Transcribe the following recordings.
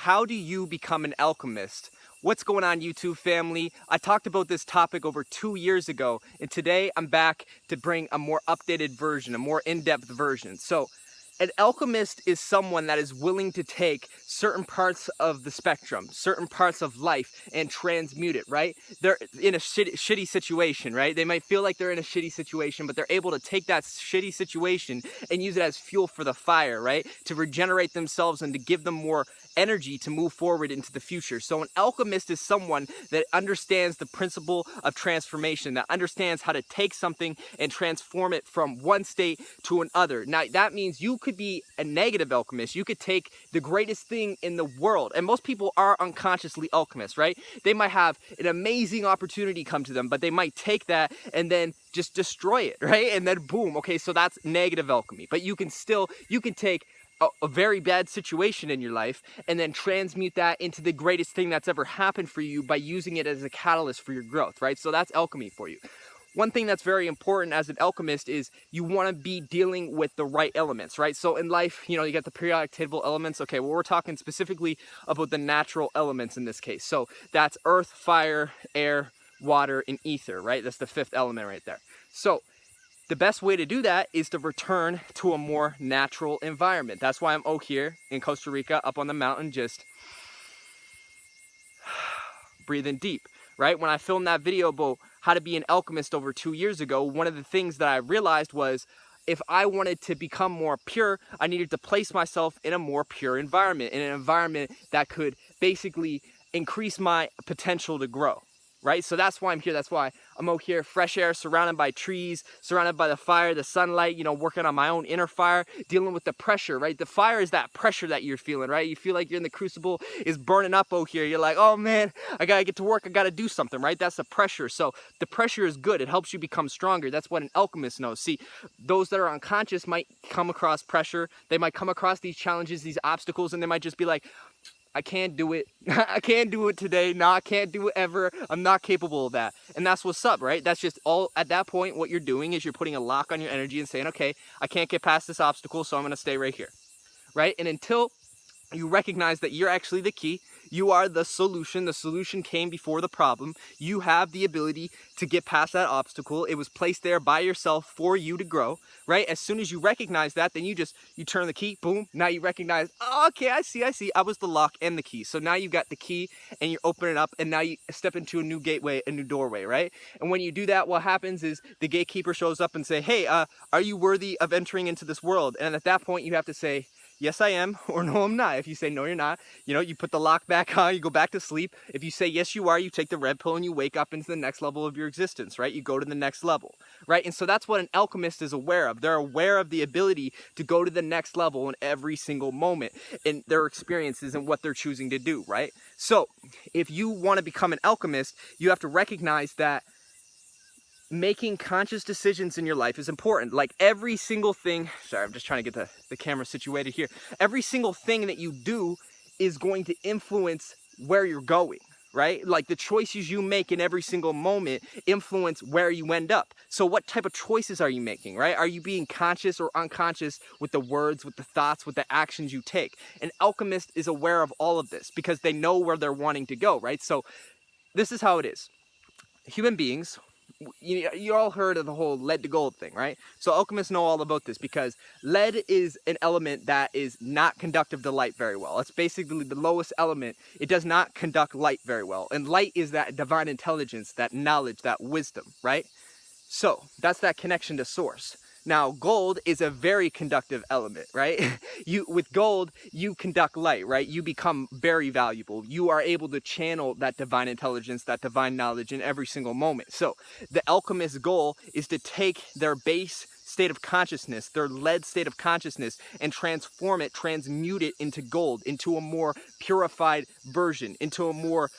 how do you become an alchemist? What's going on, YouTube family? I talked about this topic over 2 years ago, and today I'm back to bring a more updated version, a more in-depth version. So an alchemist is someone that is willing to take certain parts of the spectrum, certain parts of life, and transmute it, right? They're in a shitty situation, right? They might feel like they're in a shitty situation, but they're able to take that shitty situation and use it as fuel for the fire, right? To regenerate themselves and to give them more energy to move forward into the future. So an alchemist is someone that understands the principle of transformation, that understands how to take something and transform it from one state to another. Now, that means you could be a negative alchemist. You could take the greatest thing in the world, and most people are unconsciously alchemists, right? They might have an amazing opportunity come to them, but they might take that and then just destroy it, right? And then boom, okay, so that's negative alchemy. But you can take a very bad situation in your life and then transmute that into the greatest thing that's ever happened for you by using it as a catalyst for your growth, right? So that's alchemy for you. One thing that's very important as an alchemist is you want to be dealing with the right elements, right? So in life, you got the periodic table elements. Okay, well, we're talking specifically about the natural elements in this case. So that's earth, fire, air, water, and ether, right? That's the fifth element right there. So the best way to do that is to return to a more natural environment. That's why I'm out here in Costa Rica, up on the mountain, just breathing deep, right? When I filmed that video about how to be an alchemist over 2 years ago, one of the things that I realized was if I wanted to become more pure, I needed to place myself in a more pure environment, in an environment that could basically increase my potential to grow. Right? So that's why I'm here. That's why I'm out here, fresh air, surrounded by trees, surrounded by the fire, the sunlight, working on my own inner fire, dealing with the pressure, right? The fire is that pressure that you're feeling, right? You feel like you're in the crucible, is burning up out here. You're like, oh man, I gotta get to work. I gotta do something, right? That's the pressure. So the pressure is good. It helps you become stronger. That's what an alchemist knows. See, those that are unconscious might come across pressure. They might come across these challenges, these obstacles, and they might just be like, I can't do it. I can't do it today. No, I can't do it ever. I'm not capable of that. And that's what's up, right? That's just all, at that point, what you're doing is you're putting a lock on your energy and saying, okay, I can't get past this obstacle, so I'm going to stay right here, right? And until you recognize that you're actually the key, you are the solution came before the problem, you have the ability to get past that obstacle. It was placed there by yourself for you to grow, right? As soon as you recognize that, then you turn the key, boom, now you recognize, oh, okay, I see, I was the lock and the key. So now you got the key and you open it up and now you step into a new gateway, a new doorway, right? And when you do that, what happens is the gatekeeper shows up and say, hey, are you worthy of entering into this world? And at that point you have to say, yes, I am, or no, I'm not. If you say, no, you're not, you put the lock back on, you go back to sleep. If you say, yes, you are, you take the red pill and you wake up into the next level of your existence, right? You go to the next level, right? And so that's what an alchemist is aware of. They're aware of the ability to go to the next level in every single moment in their experiences and what they're choosing to do, right? So if you want to become an alchemist, you have to recognize that making conscious decisions in your life is important. Like every single thing, sorry, I'm just trying to get the camera situated here. Every single thing that you do is going to influence where you're going, right? Like the choices you make in every single moment influence where you end up. So what type of choices are you making, right? Are you being conscious or unconscious with the words, with the thoughts, with the actions you take? An alchemist is aware of all of this because they know where they're wanting to go, right? So this is how it is. Human beings, you all heard of the whole lead to gold thing, right? So alchemists know all about this because lead is an element that is not conductive to light very well. It's basically the lowest element. It does not conduct light very well. And light is that divine intelligence, that knowledge, that wisdom, right? So that's that connection to source. Now, gold is a very conductive element, right? With gold, you conduct light, right? You become very valuable. You are able to channel that divine intelligence, that divine knowledge in every single moment. So the alchemist's goal is to take their base state of consciousness, their lead state of consciousness, and transform it, transmute it into gold, into a more purified version, into a more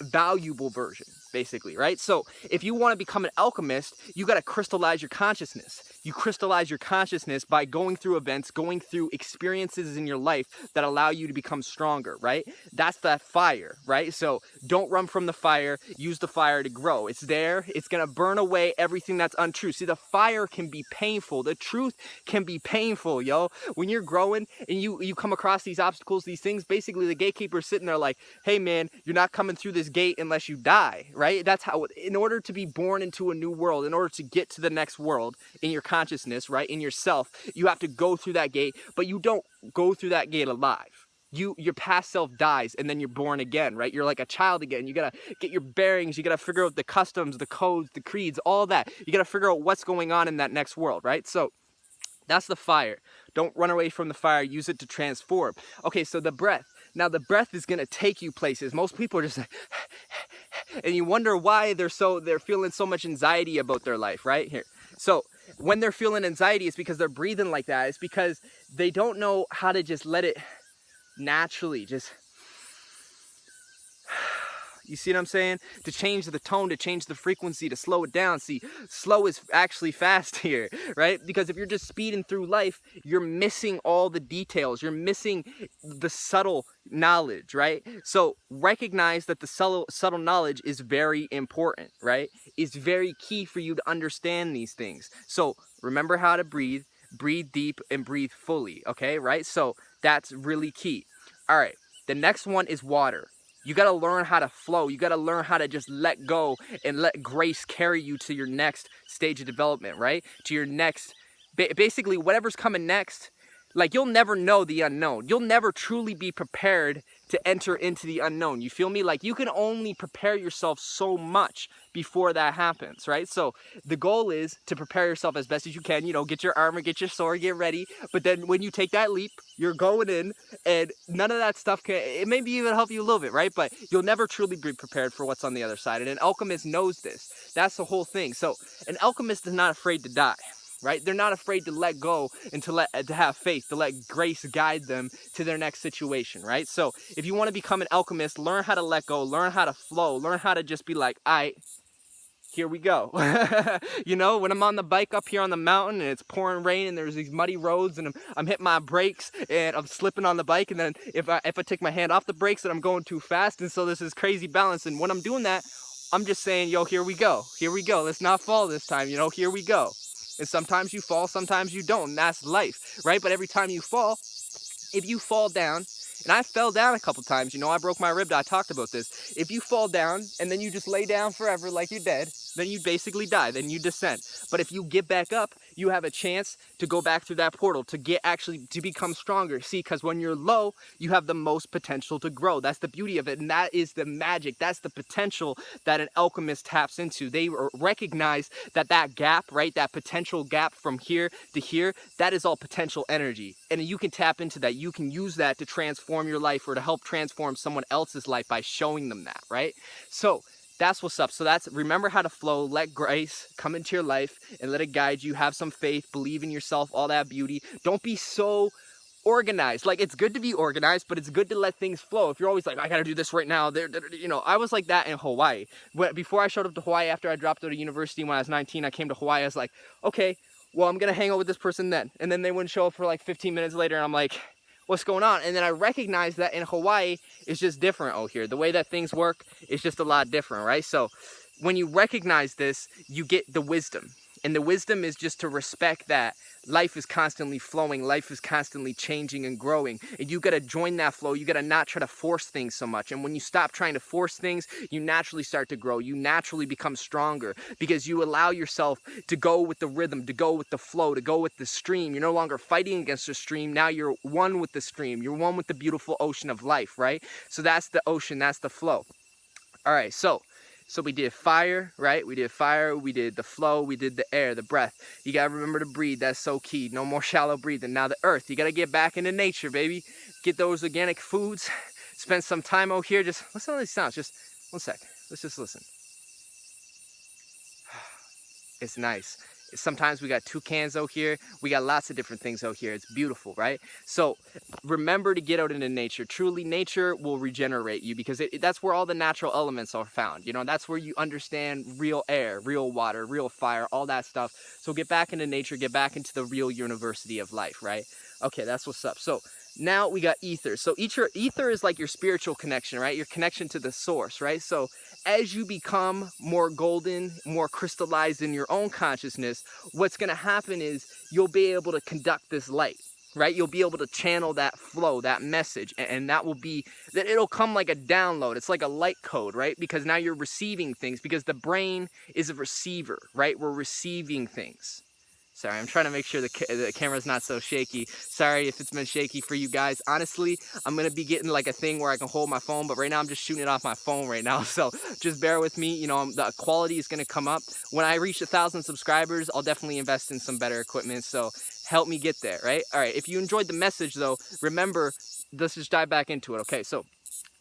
valuable version, basically, right? So if you want to become an alchemist, you got to crystallize your consciousness. You crystallize your consciousness by going through events, going through experiences in your life that allow you to become stronger, right? That's that fire, right? So don't run from the fire, use the fire to grow. It's there, it's gonna burn away everything that's untrue. See, the fire can be painful, the truth can be painful, yo. When you're growing and you come across these obstacles, these things, basically the gatekeeper's sitting there like, hey man, you're not coming through this gate unless you die, right? That's how, in order to be born into a new world, in order to get to the next world in your consciousness, right, in yourself, you have to go through that gate, but you don't go through that gate alive. Your past self dies and then you're born again, right? You're like a child again. You gotta get your bearings, you gotta figure out the customs, the codes, the creeds, all that. You gotta figure out what's going on in that next world, right? So that's the fire. Don't run away from the fire, use it to transform. Okay, so the breath. Now the breath is gonna take you places. Most people are just like, and you wonder why they're feeling so much anxiety about their life, right? Here. So when they're feeling anxiety, it's because they're breathing like that. It's because they don't know how to just let it naturally just, you see what I'm saying? To change the tone, to change the frequency, to slow it down. See, slow is actually fast here, right? Because if you're just speeding through life, you're missing all the details. You're missing the subtle knowledge, right? So recognize that the subtle knowledge is very important, right? It's very key for you to understand these things. So remember how to breathe deep and breathe fully, okay, right? So that's really key. All right, the next one is water. You got to learn how to flow. You got to learn how to just let go and let grace carry you to your next stage of development, right? To your next, basically whatever's coming next. Like, you'll never know the unknown. You'll never truly be prepared to enter into the unknown. You feel me? Like, you can only prepare yourself so much before that happens, right? So the goal is to prepare yourself as best as you can. You know, get your armor, get your sword, get ready. But then when you take that leap, you're going in, and none of that stuff can, it maybe even help you a little bit, right? But you'll never truly be prepared for what's on the other side. And an alchemist knows this. That's the whole thing. So an alchemist is not afraid to die. Right? They're not afraid to let go and to have faith, to let grace guide them to their next situation, right? So if you want to become an alchemist, learn how to let go, learn how to flow, learn how to just be like, all right, here we go. You know, when I'm on the bike up here on the mountain and it's pouring rain and there's these muddy roads and I'm hitting my brakes and I'm slipping on the bike, and then if I take my hand off the brakes and I'm going too fast, and so this is crazy balance, and when I'm doing that, I'm just saying, yo, here we go, let's not fall this time, you know, here we go. And sometimes you fall, sometimes you don't, and that's life, right? But every time you fall, if you fall down, and I fell down a couple times, you know, I broke my rib, I talked about this. If you fall down and then you just lay down forever like you're dead, then you basically die, then you descend. But if you get back up, you have a chance to go back through that portal, to become stronger. See, because when you're low, you have the most potential to grow. That's the beauty of it, and that is the magic. That's the potential that an alchemist taps into. They recognize that gap, right, that potential gap from here to here, that is all potential energy. And you can tap into that. You can use that to transform your life or to help transform someone else's life by showing them that, right? So that's what's up. So remember how to flow, let grace come into your life and let it guide you. Have some faith, believe in yourself, all that beauty. Don't be so organized. Like, it's good to be organized, but it's good to let things flow. If you're always like, I gotta do this right now, you know, I was like that in Hawaii. Before I showed up to Hawaii, after I dropped out of university when I was 19, I came to Hawaii. I was like, okay, well, I'm gonna hang out with this person then. And then they wouldn't show up for like 15 minutes later, and I'm like, what's going on? And then I recognized that in Hawaii, it's just different out here. The way that things work is just a lot different, right? So when you recognize this, you get the wisdom. And the wisdom is just to respect that life is constantly flowing, life is constantly changing and growing. And you gotta join that flow. You gotta not try to force things so much. And when you stop trying to force things, you naturally start to grow. You naturally become stronger because you allow yourself to go with the rhythm, to go with the flow, to go with the stream. You're no longer fighting against the stream. Now you're one with the stream. You're one with the beautiful ocean of life, right? So that's the ocean, that's the flow. All right, so we did fire, right? We did fire, we did the flow, we did the air, the breath. You gotta remember to breathe, that's so key. No more shallow breathing. Now the earth, you gotta get back into nature, baby. Get those organic foods, spend some time out here. Just listen to these sounds, just 1 sec. Let's just listen. It's nice. Sometimes we got toucans out here. We got lots of different things out here. It's beautiful, right? So remember to get out into nature. Truly, nature will regenerate you, because that's where all the natural elements are found. You know, that's where you understand real air, real water, real fire, all that stuff. So get back into nature, get back into the real university of life, right? Okay, that's what's up. So now we got ether. So ether is like your spiritual connection, right? Your connection to the source, right? So as you become more golden, more crystallized in your own consciousness, what's going to happen is you'll be able to conduct this light, right? You'll be able to channel that flow, that message, and that will be, that it'll come like a download. It's like a light code, right? Because now you're receiving things, because the brain is a receiver, right? We're receiving things. Sorry, I'm trying to make sure the camera's not so shaky. Sorry if it's been shaky for you guys. Honestly, I'm going to be getting like a thing where I can hold my phone, but right now I'm just shooting it off my phone right now. So just bear with me. You know, the quality is going to come up. When I reach 1,000 subscribers, I'll definitely invest in some better equipment. So help me get there, right? All right, if you enjoyed the message though, remember, let's just dive back into it. Okay, so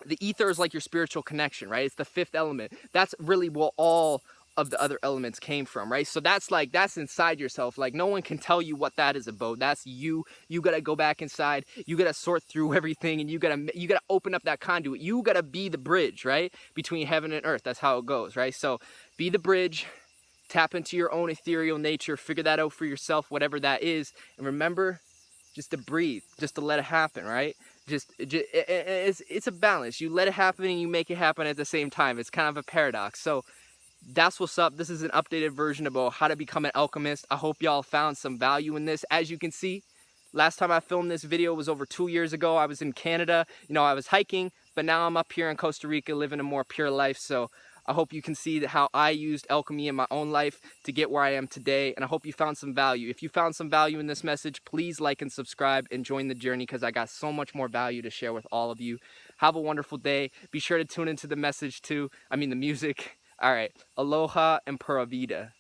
the ether is like your spiritual connection, right? It's the fifth element. That's really what all of the other elements came from, right? So that's inside yourself. Like no one can tell you what that is about. That's you. You gotta go back inside. You gotta sort through everything, and you gotta open up that conduit. You gotta be the bridge, right, between heaven and earth. That's how it goes, right? So be the bridge. Tap into your own ethereal nature. Figure that out for yourself, whatever that is, and remember, just to breathe, just to let it happen, right? It's a balance. You let it happen and you make it happen at the same time. It's kind of a paradox. So that's what's up. This is an updated version about how to become an alchemist. I hope y'all found some value in this. As you can see, last time I filmed this video was over 2 years ago. I was in Canada. You know, I was hiking, but now I'm up here in Costa Rica living a more pure life. So I hope you can see how I used alchemy in my own life to get where I am today. And I hope you found some value. If you found some value in this message, please like and subscribe and join the journey, because I got so much more value to share with all of you. Have a wonderful day. Be sure to tune into the message too. I mean the music. All right. Aloha and Pura Vida.